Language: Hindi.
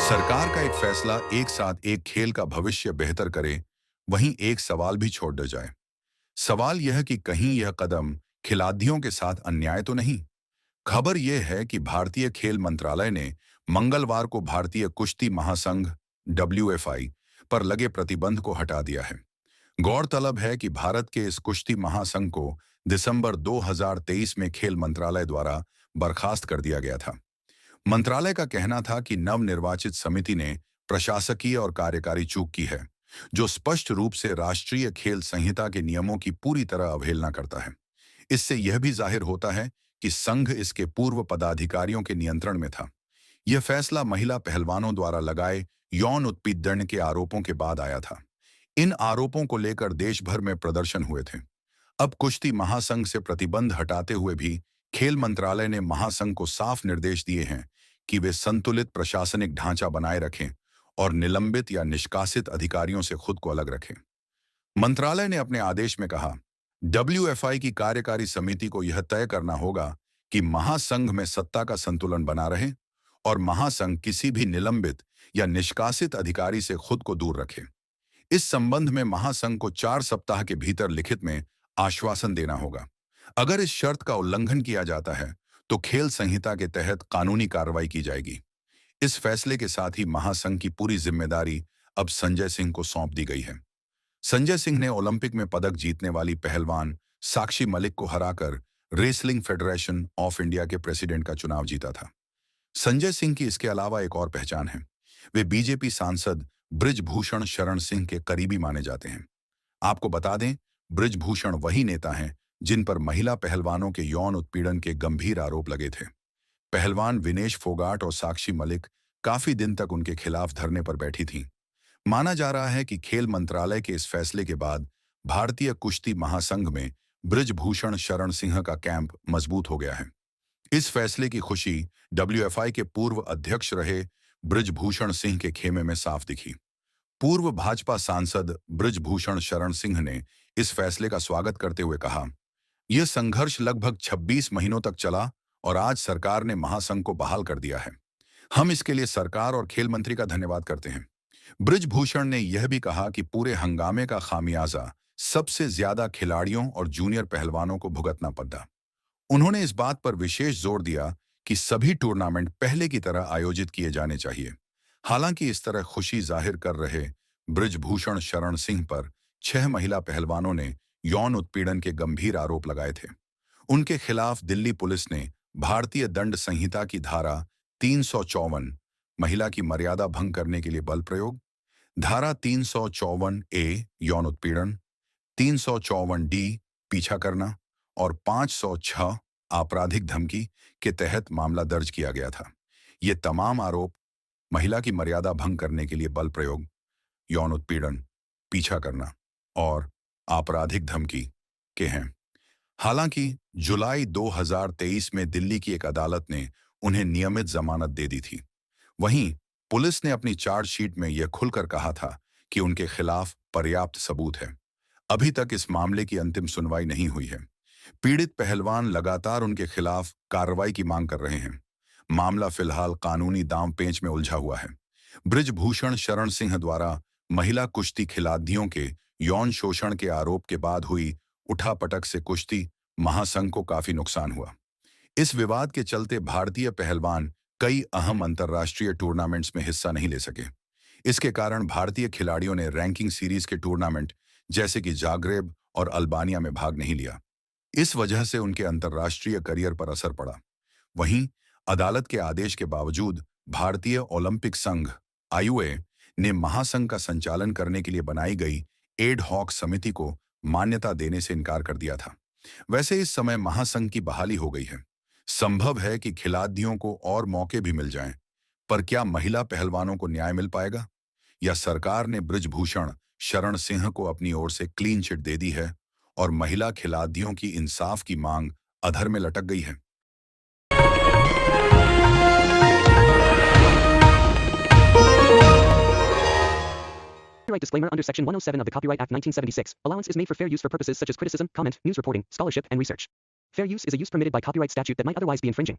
सरकार का एक फैसला एक साथ एक खेल का भविष्य बेहतर करे, वहीं एक सवाल भी छोड़ दिया जाए। सवाल यह कि कहीं यह कदम खिलाड़ियों के साथ अन्याय तो नहीं। खबर यह है कि भारतीय खेल मंत्रालय ने मंगलवार को भारतीय कुश्ती महासंघ WFI पर लगे प्रतिबंध को हटा दिया है। गौरतलब है कि भारत के इस कुश्ती महासंघ को दिसंबर 2023 में खेल मंत्रालय द्वारा बर्खास्त कर दिया गया था। मंत्रालय का कहना था कि नवनिर्वाचित समिति ने प्रशासकीय और कार्यकारी चूक की है, जो स्पष्ट रूप से राष्ट्रीय खेल संहिता के नियमों की पूरी तरह अवहेलना करता है। इससे यह भी जाहिर होता है कि संघ इसके पूर्व पदाधिकारियों के नियंत्रण में था। यह फैसला महिला पहलवानों द्वारा लगाए यौन उत्पीड़न के आरोपों के बाद आया था। इन आरोपों को लेकर देश भर में प्रदर्शन हुए थे। अब कुश्ती महासंघ से प्रतिबंध हटाते हुए भी खेल मंत्रालय ने महासंघ को साफ निर्देश दिए हैं कि वे संतुलित प्रशासनिक ढांचा बनाए रखें और निलंबित या निष्कासित अधिकारियों से खुद को अलग रखें। मंत्रालय ने अपने आदेश में कहा, WFI की कार्यकारी समिति को यह तय करना होगा कि महासंघ में सत्ता का संतुलन बना रहे और महासंघ किसी भी निलंबित या निष्कासित अधिकारी से खुद को दूर रखे। इस संबंध में महासंघ को 4 सप्ताह के भीतर लिखित में आश्वासन देना होगा। अगर इस शर्त का उल्लंघन किया जाता है तो खेल संहिता के तहत कानूनी कार्रवाई की जाएगी। इस फैसले के साथ ही महासंघ की पूरी जिम्मेदारी अब संजय सिंह को सौंप दी गई है। संजय सिंह ने ओलंपिक में पदक जीतने वाली पहलवान साक्षी मलिक को हराकर रेसलिंग फेडरेशन ऑफ इंडिया के प्रेसिडेंट का चुनाव जीता था। संजय सिंह की इसके अलावा एक और पहचान है। वे बीजेपी सांसद बृजभूषण शरण सिंह के करीबी माने जाते हैं। आपको बता दें, बृजभूषण वही नेता हैं जिन पर महिला पहलवानों के यौन उत्पीड़न के गंभीर आरोप लगे थे। पहलवान विनेश फोगाट और साक्षी मलिक काफी दिन तक उनके खिलाफ धरने पर बैठी थीं। माना जा रहा है कि खेल मंत्रालय के इस फैसले के बाद भारतीय कुश्ती महासंघ में बृजभूषण शरण सिंह का कैंप मजबूत हो गया है। इस फैसले की खुशी WFI के पूर्व अध्यक्ष रहे बृजभूषण सिंह के खेमे में साफ दिखी। पूर्व भाजपा सांसद बृजभूषण शरण सिंह ने इस फैसले का स्वागत करते हुए कहा, यह संघर्ष लगभग 26 महीनों तक चला और आज सरकार ने महासंघ को बहाल कर दिया है। हम इसके लिए सरकार और खेल मंत्री का धन्यवाद करते हैं। बृजभूषण ने यह भी कहा कि पूरे हंगामे का खामियाजा सबसे ज्यादा खिलाड़ियों और जूनियर पहलवानों को भुगतना पड़ा। उन्होंने इस बात पर विशेष जोर दिया कि सभी टूर्नामेंट पहले की तरह आयोजित किए जाने चाहिए। हालांकि इस तरह खुशी जाहिर कर रहे बृजभूषण शरण सिंह पर 6 महिला पहलवानों ने यौन उत्पीड़न के गंभीर आरोप लगाए थे। उनके खिलाफ दिल्ली पुलिस ने भारतीय दंड संहिता की धारा 354 महिला की मर्यादा भंग करने के लिए बल प्रयोग, धारा 354A यौन उत्पीड़न, 354D पीछा करना और 506 आपराधिक धमकी के तहत मामला दर्ज किया गया था। ये तमाम आरोप महिला की मर्यादा भंग करने के लिए बल प्रयोग, यौन उत्पीड़न, पीछा करना और आपराधिक धमकी के हैं। हालांकि जुलाई 2023 में दिल्ली की एक अदालत ने उन्हें नियमित जमानत दे दी थी। वहीं पुलिस ने अपनी चार्जशीट में यह खुलकर कहा था कि उनके खिलाफ पर्याप्त सबूत है। अभी तक इस मामले की अंतिम सुनवाई नहीं हुई है। पीड़ित पहलवान लगातार उनके खिलाफ कार्रवाई की मांग कर रहे हैं। मामला फिलहाल कानूनी दांवपेच में उलझा हुआ है। बृजभूषण शरण सिंह द्वारा महिला कुश्ती खिलाड़ियों के यौन शोषण के आरोप के बाद हुई उठापटक से कुश्ती महासंघ को काफी नुकसान हुआ। इस विवाद के चलते भारतीय पहलवान कई अहम अंतर्राष्ट्रीय टूर्नामेंट्स में हिस्सा नहीं ले सके। इसके कारण भारतीय खिलाड़ियों ने रैंकिंग सीरीज के टूर्नामेंट जैसे कि जाग्रेब और अल्बानिया में भाग नहीं लिया। इस वजह से उनके अंतर्राष्ट्रीय करियर पर असर पड़ा। वहीं अदालत के आदेश के बावजूद भारतीय ओलंपिक संघ IOA ने महासंघ का संचालन करने के लिए बनाई गई एड हॉक समिति को मान्यता देने से इनकार कर दिया था। वैसे इस समय महासंघ की बहाली हो गई है। संभव है कि खिलाड़ियों को और मौके भी मिल जाएं, पर क्या महिला पहलवानों को न्याय मिल पाएगा, या सरकार ने बृजभूषण शरण सिंह को अपनी ओर से क्लीन चिट दे दी है और महिला खिलाड़ियों की इंसाफ की मांग अधर में लटक गई है। Copyright disclaimer under Section 107 of the Copyright Act 1976. Allowance is made for fair use for purposes such as criticism, comment, news reporting, scholarship, and research. Fair use is a use permitted by copyright statute that might otherwise be infringing.